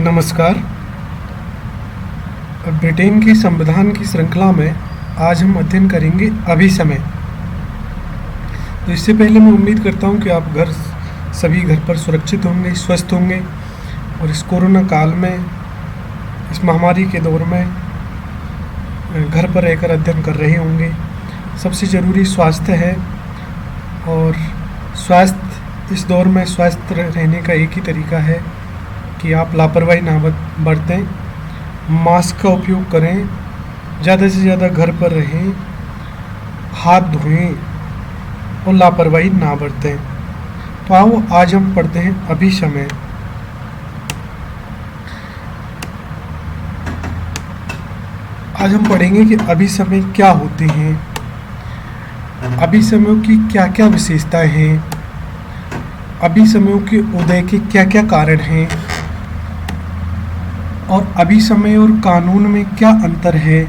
नमस्कार। ब्रिटेन की संविधान की श्रृंखला में आज हम अध्ययन करेंगे अभिसमय। तो इससे पहले मैं उम्मीद करता हूं कि आप सभी घर पर सुरक्षित होंगे, स्वस्थ होंगे और इस कोरोना काल में, इस महामारी के दौर में घर पर रहकर अध्ययन कर रहे होंगे। सबसे ज़रूरी स्वास्थ्य है और स्वास्थ्य इस दौर में स्वस्थ रहने का एक ही तरीका है कि आप लापरवाही ना बरतें, मास्क का उपयोग करें, ज़्यादा से ज़्यादा घर पर रहें, हाथ धोएं और लापरवाही ना बरतें। तो आओ आज हम पढ़ते हैं अभिसमय। आज हम पढ़ेंगे कि अभिसमय क्या होते हैं, अभिसमयों की क्या क्या विशेषताएं हैं, अभिसमयों के उदय के क्या क्या कारण हैं और अभिसमय और कानून में क्या अंतर है,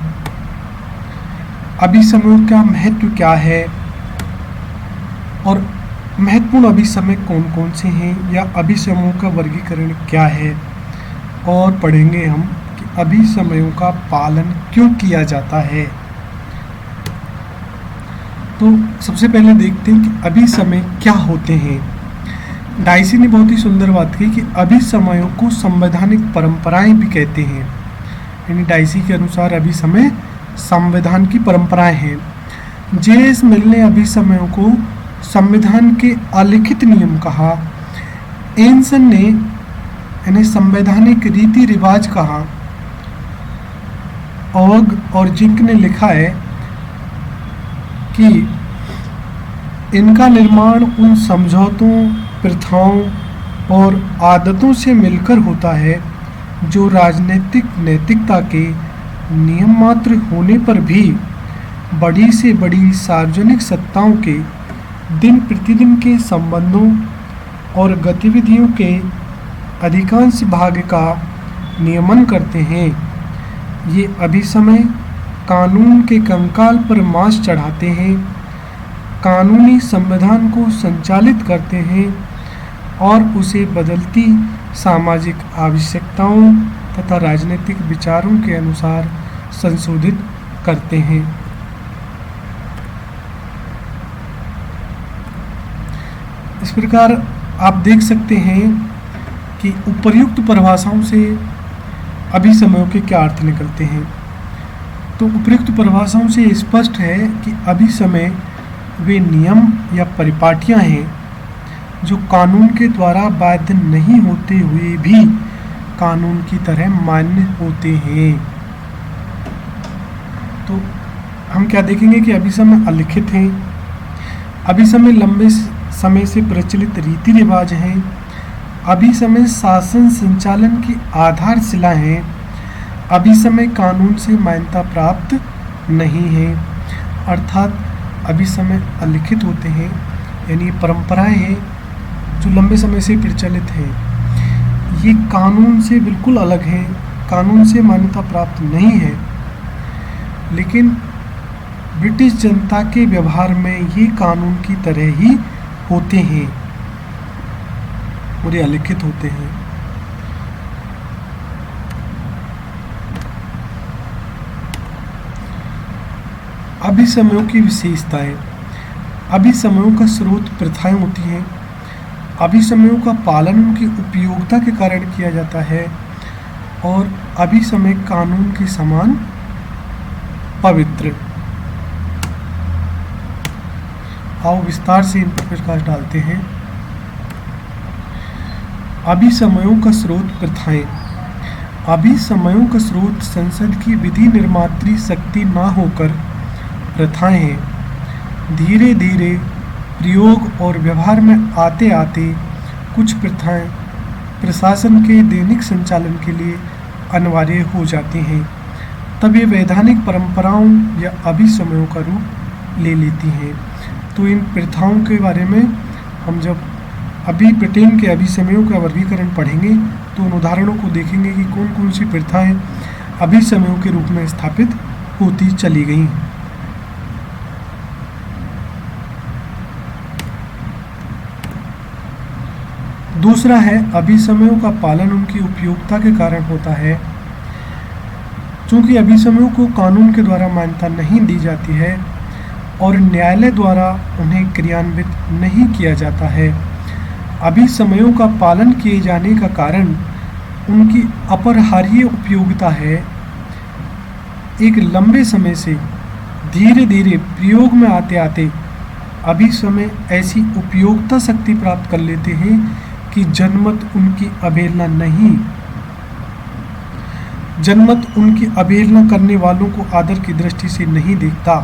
अभिसमयों का महत्व क्या है और महत्वपूर्ण अभिसमय कौन कौन से हैं या अभिसमयों का वर्गीकरण क्या है। और पढ़ेंगे हम कि अभिसमयों का पालन क्यों किया जाता है। तो सबसे पहले देखते हैं कि अभिसमय क्या होते हैं। डाइसी ने बहुत ही सुंदर बात की कि अभिसमयों को संवैधानिक परंपराएं भी कहते हैं। यानी डाइसी के अनुसार अभिसमय संविधान की परंपराएं हैं। जेएस मिल ने अभिसमयों को संविधान के अलिखित नियम कहा। एनसन ने इन्हें संवैधानिक रीति रिवाज कहा। ओग और जिंक ने लिखा है कि इनका निर्माण उन समझौतों, प्रथाओं और आदतों से मिलकर होता है जो राजनीतिक नैतिकता के नियम मात्र होने पर भी बड़ी से बड़ी सार्वजनिक सत्ताओं के दिन प्रतिदिन के संबंधों और गतिविधियों के अधिकांश भाग का नियमन करते हैं। ये अभिसमय कानून के कंकाल पर मांस चढ़ाते हैं, कानूनी संविधान को संचालित करते हैं और उसे बदलती सामाजिक आवश्यकताओं तथा राजनीतिक विचारों के अनुसार संशोधित करते हैं। इस प्रकार आप देख सकते हैं कि उपर्युक्त परिभाषाओं से अभिसमयों के क्या अर्थ निकलते हैं। तो उपर्युक्त परिभाषाओं से स्पष्ट है कि अभिसमय वे नियम या परिपाटियां हैं जो कानून के द्वारा बाध्य नहीं होते हुए भी कानून की तरह मान्य होते हैं। तो हम क्या देखेंगे कि अभिसमय अलिखित हैं, अभिसमय लंबे समय से प्रचलित रीति रिवाज हैं, अभिसमय शासन संचालन की आधारशिला हैं, अभिसमय कानून से मान्यता प्राप्त नहीं है। अर्थात अभिसमय अलिखित होते हैं, यानी परंपराएं हैं जो लंबे समय से प्रचलित हैं। ये कानून से बिल्कुल अलग हैं, कानून से मान्यता प्राप्त नहीं है, लेकिन ब्रिटिश जनता के व्यवहार में ये कानून की तरह ही होते हैं और ये अलिखित होते हैं। अभिसमयों की विशेषताएं। अभिसमयों का स्रोत प्रथाएं होती हैं। अभिसमयों का पालन उनकी उपयोगिता के कारण किया जाता है और अभिसमय कानून के समान पवित्र। आओ विस्तार से इन पर प्रकाश डालते हैं। अभिसमयों का स्रोत प्रथाएं। अभिसमयों का स्रोत संसद की विधि निर्मात्री शक्ति ना होकर प्रथाएं हैं। धीरे धीरे प्रयोग और व्यवहार में आते आते कुछ प्रथाएं प्रशासन के दैनिक संचालन के लिए अनिवार्य हो जाती हैं। तब ये वैधानिक परंपराओं या अभिसमयों का रूप ले लेती हैं। तो इन प्रथाओं के बारे में हम जब अभी ब्रिटेन के अभिसमयों का वर्गीकरण पढ़ेंगे तो उन उदाहरणों को देखेंगे कि कौन कौन सी प्रथाएं अभिसमयों के रूप में स्थापित होती चली गईं। दूसरा है अभिसमयों का पालन उनकी उपयोगिता के कारण होता है। चूंकि अभिसमयों को कानून के द्वारा मान्यता नहीं दी जाती है और न्यायालय द्वारा उन्हें क्रियान्वित नहीं किया जाता है, अभिसमयों का पालन किए जाने का कारण उनकी अपरिहार्य उपयोगिता है। एक लंबे समय से धीरे धीरे प्रयोग में आते आते अभिसमय ऐसी उपयोगिता शक्ति प्राप्त कर लेते हैं कि जनमत उनकी अवहेलना करने वालों को आदर की दृष्टि से नहीं देखता।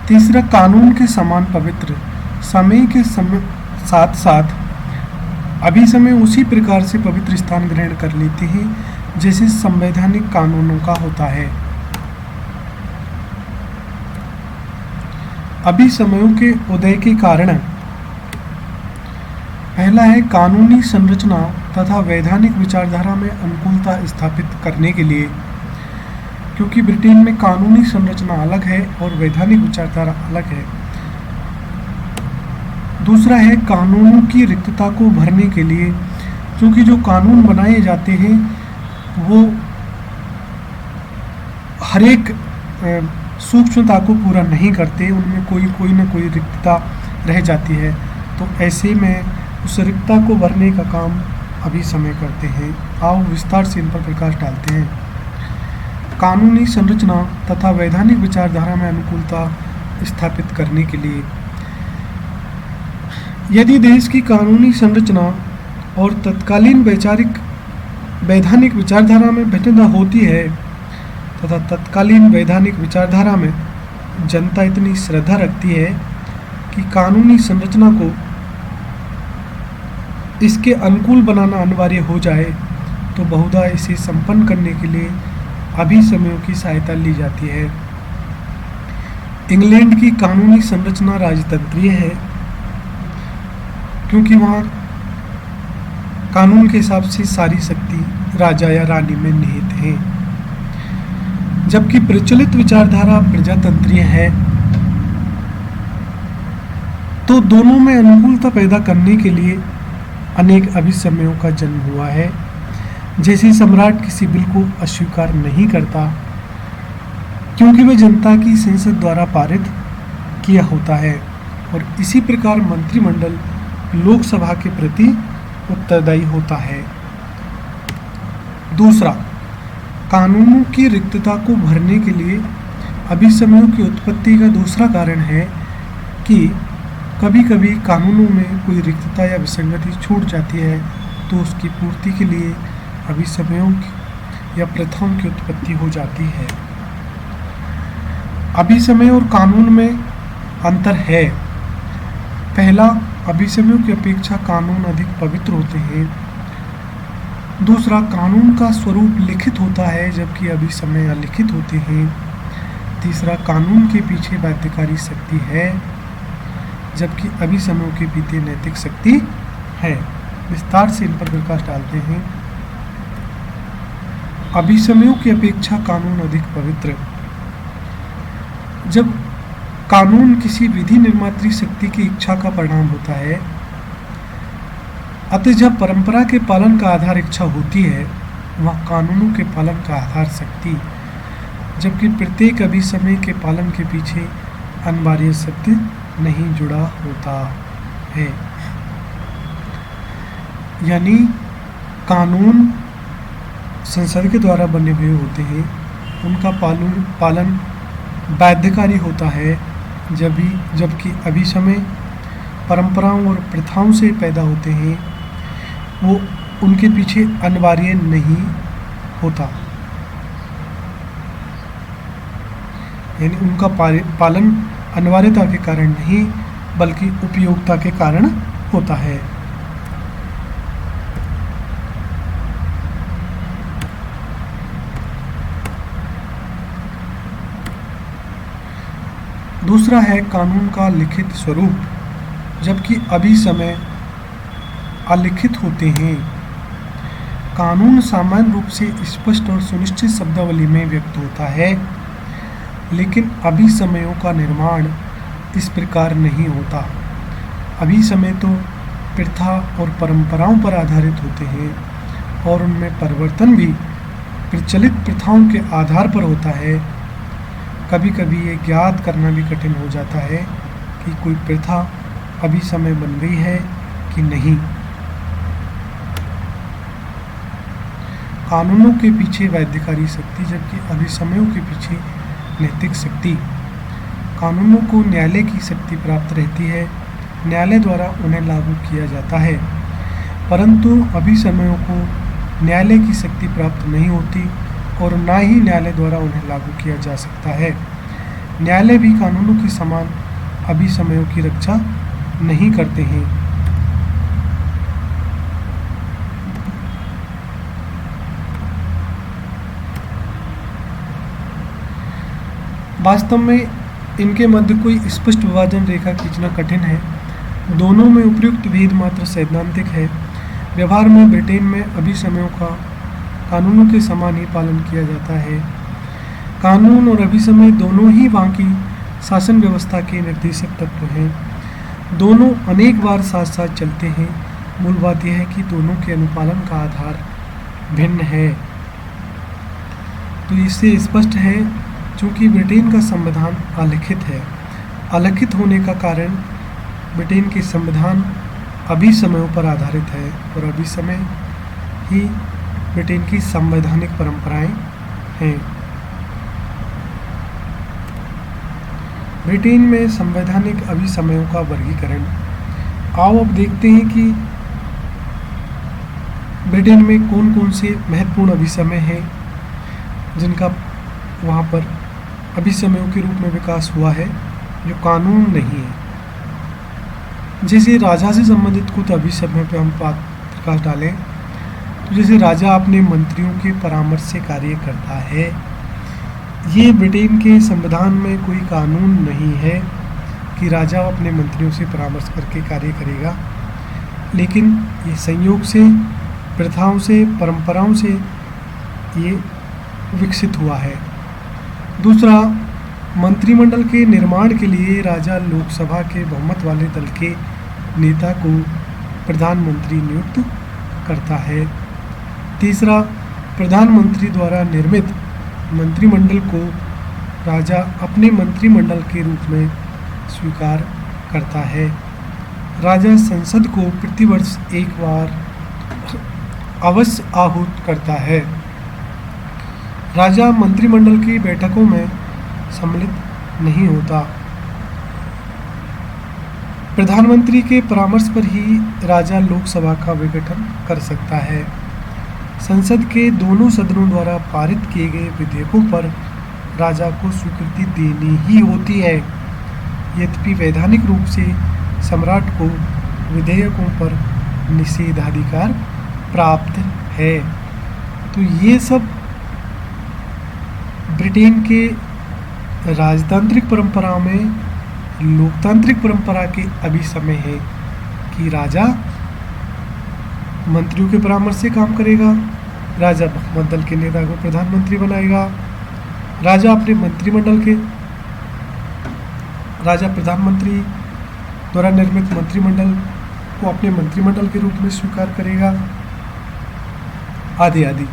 तीसरा, कानून के समान पवित्र। समय के साथ साथ अभिसमय उसी प्रकार से पवित्र स्थान ग्रहण कर लेते हैं जैसे संवैधानिक कानूनों का होता है। अभिसमयों के उदय के कारण पहला है कानूनी संरचना तथा वैधानिक विचारधारा में अनुकूलता स्थापित करने के लिए, क्योंकि ब्रिटेन में कानूनी संरचना अलग है और वैधानिक विचारधारा अलग है। दूसरा है कानूनों की रिक्तता को भरने के लिए, क्योंकि जो कानून बनाए जाते हैं वो हर एक सूक्ष्मता को पूरा नहीं करते, उनमें कोई ना कोई रिक्तता रह जाती है। तो ऐसे में उस रिक्तता को भरने का काम अभिसमय करते हैं। आओ विस्तार से इन पर प्रकाश डालते हैं। कानूनी संरचना तथा वैधानिक विचारधारा में अनुकूलता स्थापित करने के लिए, यदि देश की कानूनी संरचना और तत्कालीन वैधानिक विचारधारा में भिन्नता होती है तथा तत्कालीन वैधानिक विचारधारा में जनता इतनी श्रद्धा रखती है कि कानूनी संरचना को इसके अनुकूल बनाना अनिवार्य हो जाए, तो बहुधा इसे संपन्न करने के लिए अभिसमयों की सहायता ली जाती है। इंग्लैंड की कानूनी संरचना राजतंत्रीय है, क्योंकि वहाँ कानून के हिसाब से सारी शक्ति राजा या रानी में निहित है, जबकि प्रचलित विचारधारा प्रजातंत्रीय है। तो दोनों में अनुकूलता पैदा करने के लिए अनेक अभिसमयों का जन्म हुआ है। जैसे सम्राट किसी बिल को अस्वीकार नहीं करता, क्योंकि वह जनता की संसद द्वारा पारित किया होता है, और इसी प्रकार मंत्रिमंडल लोकसभा के प्रति उत्तरदायी होता है। दूसरा, कानूनों की रिक्तता को भरने के लिए अभिसमयों की उत्पत्ति का दूसरा कारण है कि कभी कभी कानूनों में कोई रिक्तता या विसंगति छूट जाती है, तो उसकी पूर्ति के लिए अभिसमयों या प्रथाओं की उत्पत्ति हो जाती है। अभिसमय और कानून में अंतर है। पहला, अभिसमयों की अपेक्षा कानून अधिक पवित्र होते हैं। दूसरा, कानून का स्वरूप लिखित होता है जबकि अभिसमय अलिखित होते हैं। तीसरा, कानून के पीछे बाध्यकारी शक्ति है जबकि अभिसमयों के पीछे नैतिक शक्ति है। विस्तार से इन पर प्रकाश डालते हैं। अभिसमयों की अपेक्षा कानून अधिक पवित्र। जब कानून किसी विधि निर्मात्री शक्ति की इच्छा का परिणाम होता है, अतः जब परंपरा के पालन का आधार इच्छा होती है, वह कानूनों के पालन का आधार शक्ति, जबकि प्रत्येक अभिसमय के पालन के पीछे अनिवार्य सत्य नहीं जुड़ा होता है। यानी कानून संसद के द्वारा बने हुए होते हैं, उनका पालन बाध्यकारी होता है, जबकि अभिसमय परंपराओं और प्रथाओं से पैदा होते हैं, वो उनके पीछे अनिवार्य नहीं होता। यानी उनका पालन अनिवार्यता के कारण नहीं बल्कि उपयोगिता के कारण होता है। दूसरा है कानून का लिखित स्वरूप, जबकि अभिसमय अलिखित होते हैं। कानून सामान्य रूप से स्पष्ट और सुनिश्चित शब्दावली में व्यक्त होता है, लेकिन अभिसमयों का निर्माण इस प्रकार नहीं होता। अभी समय तो प्रथा और परंपराओं पर आधारित होते हैं और उनमें परिवर्तन भी प्रचलित प्रथाओं के आधार पर होता है। कभी कभी ये ज्ञात करना भी कठिन हो जाता है कि कोई प्रथा अभी समय बन गई है कि नहीं। कानूनों के पीछे वैधानिक शक्ति, जबकि अभिसमयों के पीछे नैतिक शक्ति। कानूनों को न्यायालय की शक्ति प्राप्त रहती है, न्यायालय द्वारा उन्हें लागू किया जाता है, परंतु अभिसमयों को न्यायालय की शक्ति प्राप्त नहीं होती और ना ही न्यायालय द्वारा उन्हें लागू किया जा सकता है। न्यायालय भी कानूनों के समान अभिसमयों की रक्षा नहीं करते हैं। वास्तव में इनके मध्य कोई स्पष्ट विभाजन रेखा खींचना कठिन है। दोनों में उपयुक्त भेद मात्र सैद्धांतिक है। व्यवहार में ब्रिटेन में अभिसमयों का कानूनों के समान ही पालन किया जाता है। कानून और अभिसमय दोनों ही वहाँ की शासन व्यवस्था के निर्देशक तत्व हैं। दोनों अनेक बार साथ साथ चलते हैं। मूल बात यह है कि दोनों के अनुपालन का आधार भिन्न है। तो इससे स्पष्ट है, चूँकि ब्रिटेन का संविधान अलिखित है। अलिखित होने का कारण ब्रिटेन के संविधान अभिसमयों पर आधारित है और अभिसमय ही ब्रिटेन की संवैधानिक परंपराएं हैं। ब्रिटेन में संवैधानिक अभिसमयों का वर्गीकरण। आओ अब देखते हैं कि ब्रिटेन में कौन कौन से महत्वपूर्ण अभिसमय हैं जिनका वहाँ पर अभिसमयों के रूप में विकास हुआ है, जो कानून नहीं है। जैसे राजा से संबंधित कुछ अभिसमय पर हम प्रकाश डालें तो जैसे राजा अपने मंत्रियों के परामर्श से कार्य करता है। ये ब्रिटेन के संविधान में कोई कानून नहीं है कि राजा अपने मंत्रियों से परामर्श करके कार्य करेगा, लेकिन ये संयोग से, प्रथाओं से, परंपराओं से ये विकसित हुआ है। दूसरा, मंत्रिमंडल के निर्माण के लिए राजा लोकसभा के बहुमत वाले दल के नेता को प्रधानमंत्री नियुक्त करता है। तीसरा, प्रधानमंत्री द्वारा निर्मित मंत्रिमंडल को राजा अपने मंत्रिमंडल के रूप में स्वीकार करता है। राजा संसद को प्रतिवर्ष एक बार अवश्य आहूत करता है। राजा मंत्रिमंडल की बैठकों में सम्मिलित नहीं होता। प्रधानमंत्री के परामर्श पर ही राजा लोकसभा का विघटन कर सकता है। संसद के दोनों सदनों द्वारा पारित किए गए विधेयकों पर राजा को स्वीकृति देनी ही होती है। यद्यपि वैधानिक रूप से सम्राट को विधेयकों पर निषेधाधिकार प्राप्त है। तो ये सब ब्रिटेन के राजतांत्रिक परंपरा में लोकतांत्रिक परंपरा के अभिसमय है कि राजा मंत्रियों के परामर्श से काम करेगा, राजा बहुमत दल के नेता को प्रधानमंत्री बनाएगा, राजा अपने मंत्रिमंडल के प्रधानमंत्री द्वारा निर्मित मंत्रिमंडल को अपने मंत्रिमंडल के रूप में स्वीकार करेगा, आदि आदि।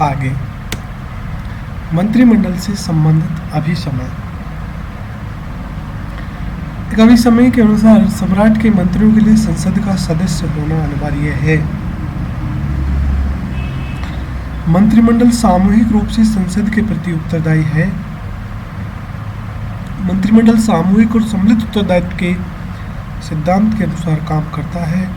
आगे, मंत्रिमंडल से संबंधित अभिसमय। एक अभिसमय के अनुसार सम्राट के मंत्रियों के लिए संसद का सदस्य होना अनिवार्य है। मंत्रिमंडल सामूहिक रूप से संसद के प्रति उत्तरदायी है। मंत्रिमंडल सामूहिक और सम्मिलित उत्तरदायित्व के सिद्धांत के अनुसार काम करता है।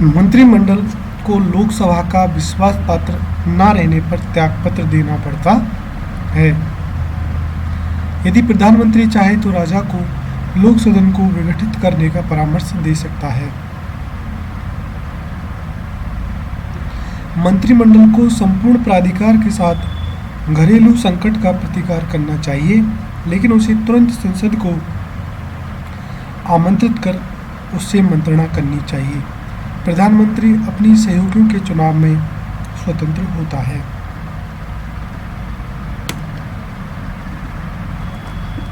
मंत्रिमंडल को लोकसभा का विश्वास पात्र न रहने पर त्यागपत्र देना पड़ता है। यदि प्रधानमंत्री चाहे तो राजा को लोक सदन को विघटित करने का परामर्श दे सकता है। मंत्रिमंडल को संपूर्ण प्राधिकार के साथ घरेलू संकट का प्रतिकार करना चाहिए। लेकिन उसे तुरंत संसद को आमंत्रित कर उससे मंत्रणा करनी चाहिए। प्रधानमंत्री अपनी सहयोगियों के चुनाव में स्वतंत्र होता है।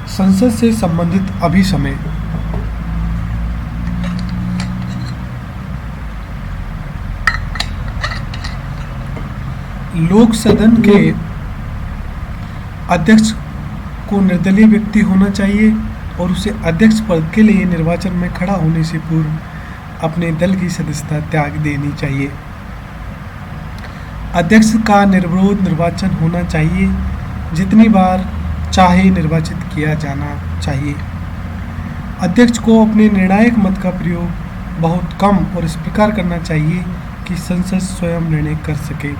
संसद से संबंधित अभिसमय। लोक सदन के अध्यक्ष को निर्दलीय व्यक्ति होना चाहिए और उसे अध्यक्ष पद के लिए निर्वाचन में खड़ा होने से पूर्व अपने दल की सदस्यता त्याग देनी चाहिए। अध्यक्ष का निर्विरोध निर्वाचन होना चाहिए, जितनी बार चाहे निर्वाचित किया जाना चाहिए। अध्यक्ष को अपने निर्णायक मत का प्रयोग बहुत कम और स्वीकार करना चाहिए कि संसद स्वयं निर्णय कर सके।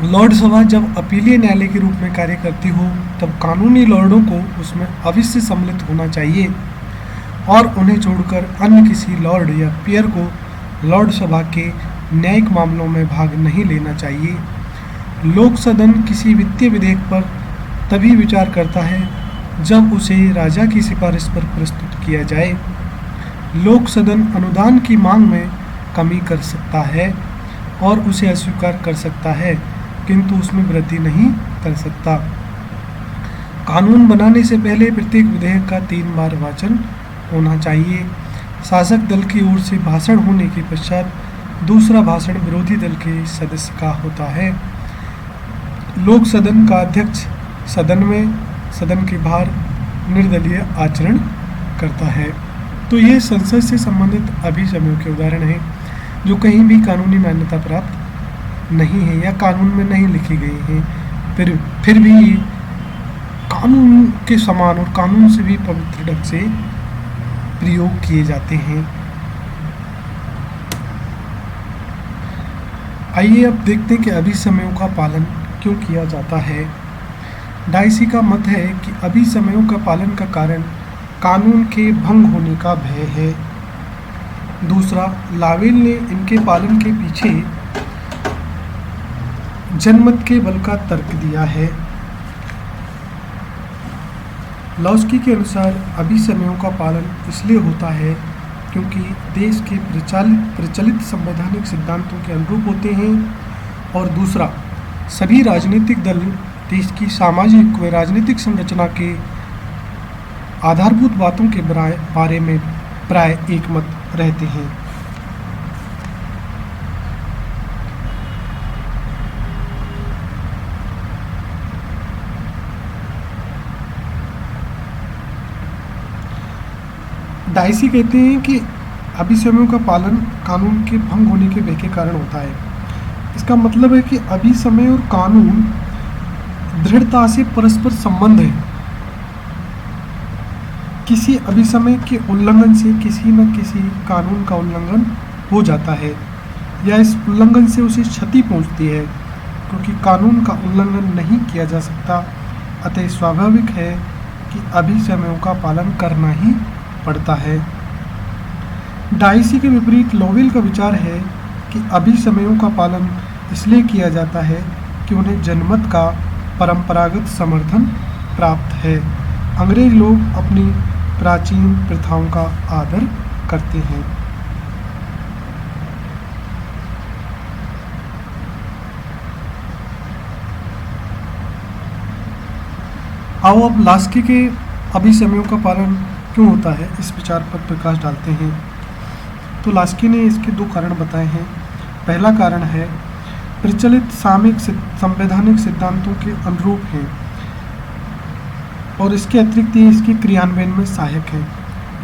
लॉर्ड सभा जब अपीलीय न्यायालय के रूप में कार्य करती हो तब कानूनी लॉर्डों को उसमें अवश्य सम्मिलित होना चाहिए और उन्हें छोड़कर अन्य किसी लॉर्ड या पीयर को लॉर्ड सभा के न्यायिक मामलों में भाग नहीं लेना चाहिए। लोक सदन किसी वित्तीय विधेयक पर तभी विचार करता है जब उसे राजा की सिफारिश पर प्रस्तुत किया जाए। लोक सदन अनुदान की मांग में कमी कर सकता है और उसे अस्वीकार कर सकता है, किंतु उसमें वृद्धि नहीं कर सकता। कानून बनाने से पहले प्रत्येक विधेयक का 3 बार वाचन होना चाहिए। शासक दल की ओर से भाषण होने के पश्चात दूसरा भाषण विरोधी दल के सदस्य का होता है। लोक सदन का अध्यक्ष सदन में, सदन के बाहर निर्दलीय आचरण करता है। तो ये संसद से संबंधित अभिसमयों के उदाहरण हैं जो कहीं भी कानूनी मान्यता प्राप्त नहीं है या कानून में नहीं लिखी गई हैं, फिर भी कानून के समान और कानून से भी पवित्र ढंग से प्रयोग किए जाते हैं। आइए अब देखते हैं कि अभिसमयों का पालन क्यों किया जाता है। डाइसी का मत है कि अभिसमयों का पालन का कारण कानून के भंग होने का भय है। दूसरा, लावेल ने इनके पालन के पीछे जनमत के बल का तर्क दिया है। लॉस्की के अनुसार अभिसमयों का पालन इसलिए होता है क्योंकि देश के प्रचलित संवैधानिक सिद्धांतों के अनुरूप होते हैं, और दूसरा, सभी राजनीतिक दल देश की सामाजिक व राजनीतिक संरचना के आधारभूत बातों के बारे में प्राय एकमत रहते हैं। डाइसी कहते हैं कि अभिसमयों का पालन कानून के भंग होने के भय के कारण होता है। इसका मतलब है कि अभिसमय और कानून दृढ़ता से परस्पर संबंध है। किसी अभिसमय के उल्लंघन से किसी न किसी कानून का उल्लंघन हो जाता है या इस उल्लंघन से उसे क्षति पहुंचती है, क्योंकि कानून का उल्लंघन नहीं किया जा सकता। अतः स्वाभाविक है कि अभिसमयों का पालन करना ही पड़ता है। डाइसी के विपरीत लोवेल का विचार है कि अभिसमयों का पालन इसलिए किया जाता है कि उन्हें जनमत का परंपरागत समर्थन प्राप्त है। अंग्रेज लोग अपनी प्राचीन प्रथाओं का आदर करते हैं। आओ अब लास्की के अभिसमयों का पालन क्यों होता है इस विचार पर प्रकाश डालते हैं। तो लास्की ने इसके 2 कारण बताए हैं। पहला कारण है प्रचलित सामयिक संवैधानिक सिद्धांतों के अनुरूप हैं और इसके अतिरिक्त ये इसके क्रियान्वयन में सहायक है।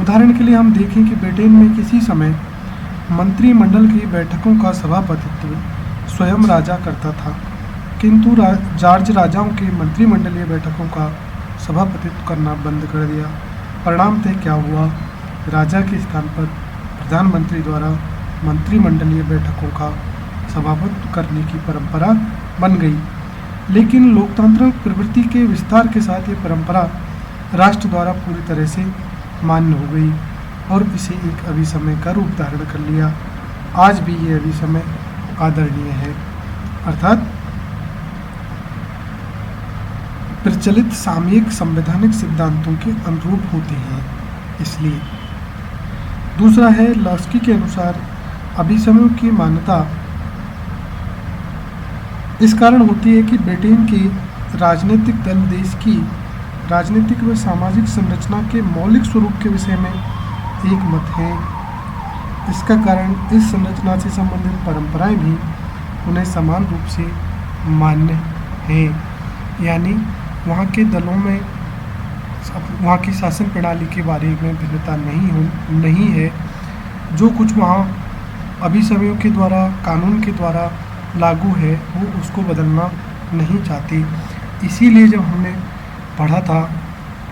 उदाहरण के लिए हम देखें कि ब्रिटेन में किसी समय मंत्रिमंडल की बैठकों का सभापतित्व स्वयं राजा करता था, किंतु जॉर्ज राजाओं के मंत्रिमंडलीय बैठकों का सभापतित्व करना बंद कर दिया। परिणामतः क्या हुआ, राजा के स्थान पर प्रधानमंत्री द्वारा मंत्रिमंडलीय बैठकों का सभापतित्व करने की परंपरा बन गई। लेकिन लोकतांत्रिक प्रवृत्ति के विस्तार के साथ ये परंपरा राष्ट्र द्वारा पूरी तरह से मान्य हो गई और इसे एक अभिसमय का रूप धारण कर लिया। आज भी ये अभिसमय आदरणीय है। अर्थात प्रचलित सामयिक संवैधानिक सिद्धांतों के अनुरूप होते हैं। इसलिए दूसरा है, लॉस्की के अनुसार अभिसमयों की मान्यता इस कारण होती है कि ब्रिटेन के राजनीतिक दल देश की राजनीतिक व सामाजिक संरचना के मौलिक स्वरूप के विषय में एक मत हैं। इसका कारण इस संरचना से संबंधित परंपराएं भी उन्हें समान रूप से मान्य हैं। यानी वहाँ के दलों में वहाँ की शासन प्रणाली के बारे में भिन्नता नहीं है। जो कुछ वहाँ अभिसमयों के द्वारा, कानून के द्वारा लागू है, वो उसको बदलना नहीं चाहती। इसीलिए जब हमने पढ़ा था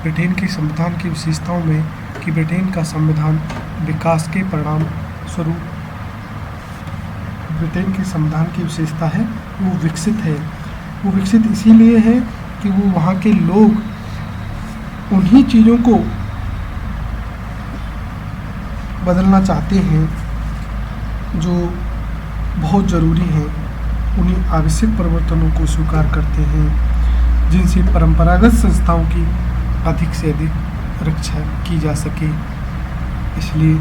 ब्रिटेन के संविधान की विशेषताओं में कि ब्रिटेन का संविधान विकास के परिणाम स्वरूप, ब्रिटेन के संविधान की विशेषता है वो विकसित है। वो विकसित इसीलिए है कि वो वहाँ के लोग उन्हीं चीज़ों को बदलना चाहते हैं जो बहुत ज़रूरी हैं, उन्हीं आवश्यक परिवर्तनों को स्वीकार करते हैं जिनसे परंपरागत संस्थाओं की अधिक से अधिक रक्षा की जा सके। इसलिए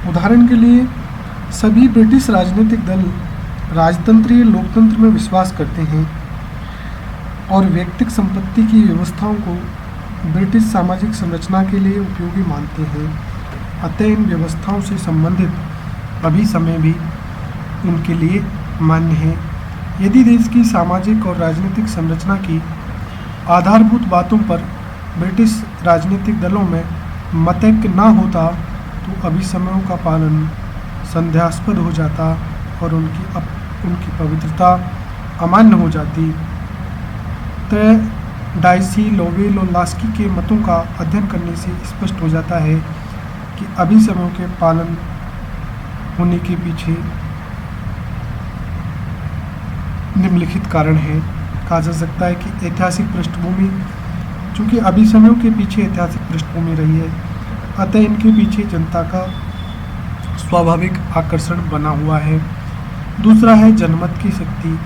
उदाहरण के लिए सभी ब्रिटिश राजनीतिक दल राजतंत्रीय लोकतंत्र में विश्वास करते हैं और व्यक्तिगत संपत्ति की व्यवस्थाओं को ब्रिटिश सामाजिक संरचना के लिए उपयोगी मानते हैं। अतः इन व्यवस्थाओं से संबंधित अभिसमय भी उनके लिए मान्य है। यदि देश की सामाजिक और राजनीतिक संरचना की आधारभूत बातों पर ब्रिटिश राजनीतिक दलों में मतैक्य न होता तो अभिसमयों का पालन संदेहास्पद हो जाता और उनकी पवित्रता अमान्य हो जाती। डाइसी, लोवेल और लास्की के मतों का अध्ययन करने से स्पष्ट हो जाता है कि अभिसमयों के पालन होने के पीछे निम्नलिखित कारण हैं। कहा जा सकता है कि ऐतिहासिक पृष्ठभूमि, चूँकि अभिसमयों के पीछे ऐतिहासिक पृष्ठभूमि रही है, अतः इनके पीछे जनता का स्वाभाविक आकर्षण बना हुआ है। दूसरा है जनमत की शक्ति।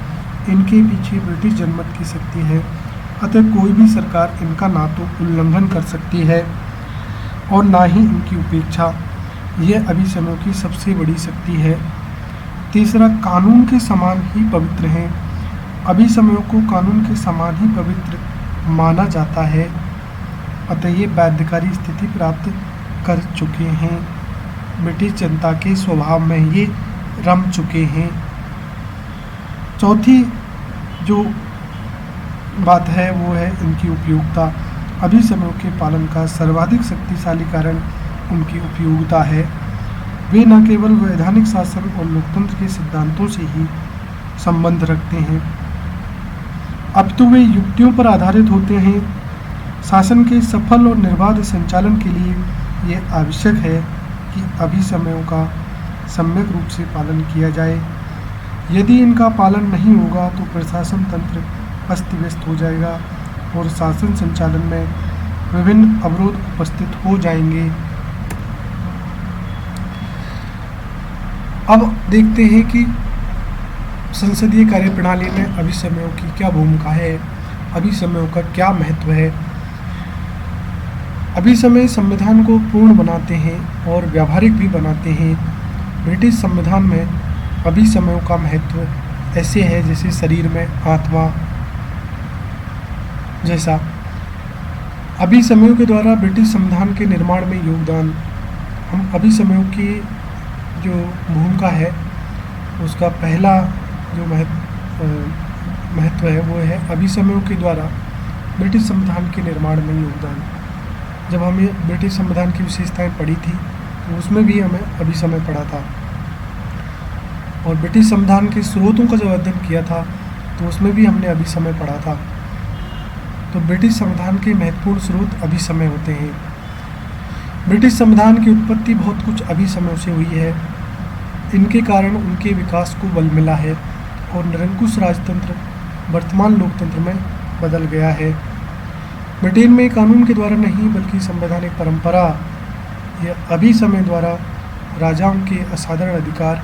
इनके पीछे ब्रिटिश जनमत की शक्ति है, अतः कोई भी सरकार इनका ना तो उल्लंघन कर सकती है और ना ही इनकी उपेक्षा। यह अभिसमयों की सबसे बड़ी शक्ति है। तीसरा, कानून के समान ही पवित्र हैं। अभिसमयों को कानून के समान ही पवित्र माना जाता है, अतः ये बाध्यकारी स्थिति प्राप्त कर चुके हैं। ब्रिटिश जनता के स्वभाव में ये रम चुके हैं। चौथी जो बात है वो है इनकी उपयोगिता। अभिसमयों के पालन का सर्वाधिक शक्तिशाली कारण उनकी उपयोगिता है। वे न केवल वैधानिक शासन और लोकतंत्र के सिद्धांतों से ही संबंध रखते हैं, अब तो वे युक्तियों पर आधारित होते हैं। शासन के सफल और निर्बाध संचालन के लिए यह आवश्यक है कि अभिसमयों का सम्यक रूप से पालन किया जाए। यदि इनका पालन नहीं होगा तो प्रशासन तंत्र अस्त व्यस्त हो जाएगा और शासन संचालन में विभिन्न अवरोध उपस्थित हो जाएंगे। अब देखते हैं कि संसदीय कार्यप्रणाली में अभिसमयों की क्या भूमिका है, अभिसमयों का क्या महत्व है। अभिसमय संविधान को पूर्ण बनाते हैं और व्यावहारिक भी बनाते हैं। ब्रिटिश संविधान में अभिसमयों का महत्व ऐसे है जैसे शरीर में आत्मा जैसा। अभिसमयों के द्वारा ब्रिटिश संविधान के निर्माण में योगदान। हम अभिसमयों की जो भूमिका है उसका पहला जो महत्व है वो है अभिसमयों के द्वारा ब्रिटिश संविधान के निर्माण में योगदान। जब हमें ब्रिटिश संविधान की विशेषताएं पढ़ी थी तो उसमें भी हमें अभिसमय पढ़ा था, और ब्रिटिश संविधान के स्रोतों का जब अध्ययन किया था तो उसमें भी हमने अभिसमय पढ़ा था। तो ब्रिटिश संविधान के महत्वपूर्ण स्रोत अभिसमय होते हैं। ब्रिटिश संविधान की उत्पत्ति बहुत कुछ अभिसमयों से हुई है। इनके कारण उनके विकास को बल मिला है और निरंकुश राजतंत्र वर्तमान लोकतंत्र में बदल गया है। ब्रिटेन में कानून के द्वारा नहीं बल्कि संवैधानिक परंपरा यह अभिसमय द्वारा राजाओं के असाधारण अधिकार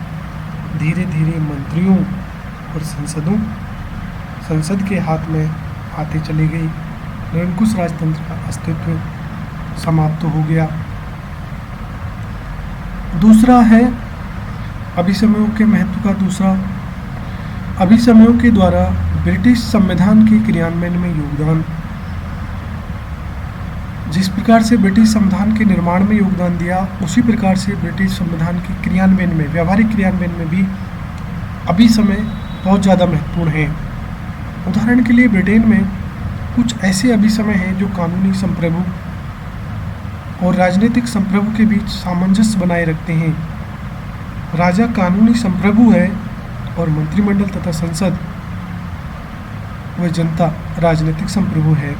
धीरे धीरे मंत्रियों और संसद के हाथ में आते चली गई। निरंकुश राजतंत्र का अस्तित्व समाप्त हो गया। दूसरा है अभिसमयों के महत्व का दूसरा, अभिसमयों के द्वारा ब्रिटिश संविधान के क्रियान्वयन में योगदान। जिस प्रकार से ब्रिटिश संविधान के निर्माण में योगदान दिया, उसी प्रकार से ब्रिटिश संविधान के क्रियान्वयन में, व्यावहारिक क्रियान्वयन में भी अभिसमय बहुत ज़्यादा महत्वपूर्ण है। उदाहरण के लिए ब्रिटेन में कुछ ऐसे अभिसमय हैं जो कानूनी संप्रभु और राजनीतिक संप्रभु के बीच सामंजस्य बनाए रखते हैं। राजा कानूनी संप्रभु है और मंत्रिमंडल तथा संसद व जनता राजनीतिक संप्रभु है।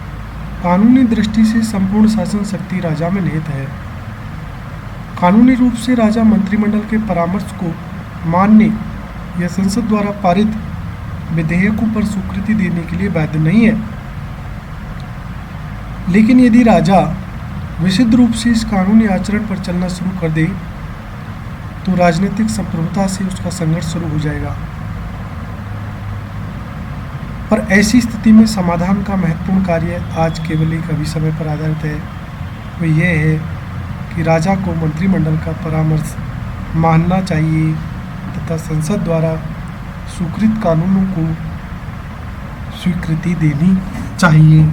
कानूनी दृष्टि से संपूर्ण शासन शक्ति राजा में निहित है। कानूनी रूप से राजा मंत्रिमंडल के परामर्श को मानने या संसद द्वारा पारित विधेयकों पर स्वीकृति देने के लिए बाध्य नहीं है। लेकिन यदि राजा विशुद्ध रूप से इस कानूनी आचरण पर चलना शुरू कर दे तो राजनीतिक संप्रभुता से उसका संघर्ष शुरू हो जाएगा। पर ऐसी स्थिति में समाधान का महत्वपूर्ण कार्य आज केवल एक अभिसमय पर आधारित है। वो ये है कि राजा को मंत्रिमंडल का परामर्श मानना चाहिए तथा संसद द्वारा स्वीकृत कानूनों को स्वीकृति देनी चाहिए।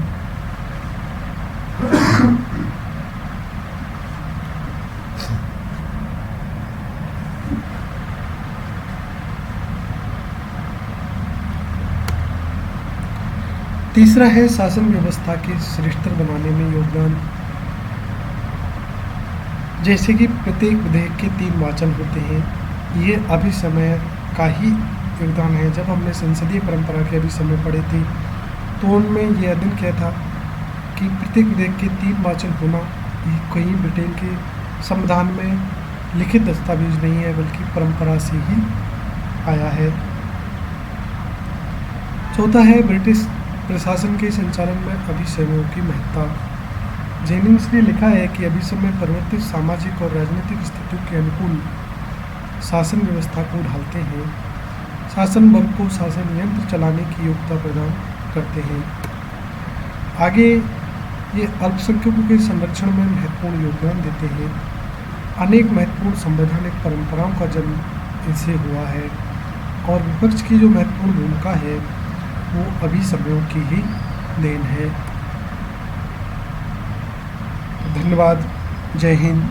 तीसरा है शासन व्यवस्था के श्रेष्ठतर बनाने में योगदान। जैसे कि प्रत्येक विधेयक के 3 वाचन होते हैं, ये अभिसमय का ही योगदान है। जब हमने संसदीय परंपरा के अभिसमय पढ़े थे तो उनमें यह अध्ययन किया था कि प्रत्येक विधेयक के 3 वाचन होना ये कहीं ब्रिटेन के संविधान में लिखित दस्तावेज नहीं है, बल्कि परंपरा से ही आया है। चौथा है ब्रिटिश प्रशासन के संचालन में अभिसमयों की महत्ता। जेनिंग्स ने लिखा है कि अभिसमय परिवर्तित सामाजिक और राजनीतिक स्थितियों के अनुकूल शासन व्यवस्था को ढालते हैं, शासन बल को शासन यंत्र चलाने की योग्यता प्रदान करते हैं। आगे ये अल्पसंख्यकों के संरक्षण में महत्वपूर्ण योगदान देते हैं। अनेक महत्वपूर्ण संवैधानिक परंपराओं का जन्म इनसे हुआ है और विपक्ष की जो महत्वपूर्ण भूमिका है वो अभिसमयों की ही देन है। धन्यवाद। जय हिंद।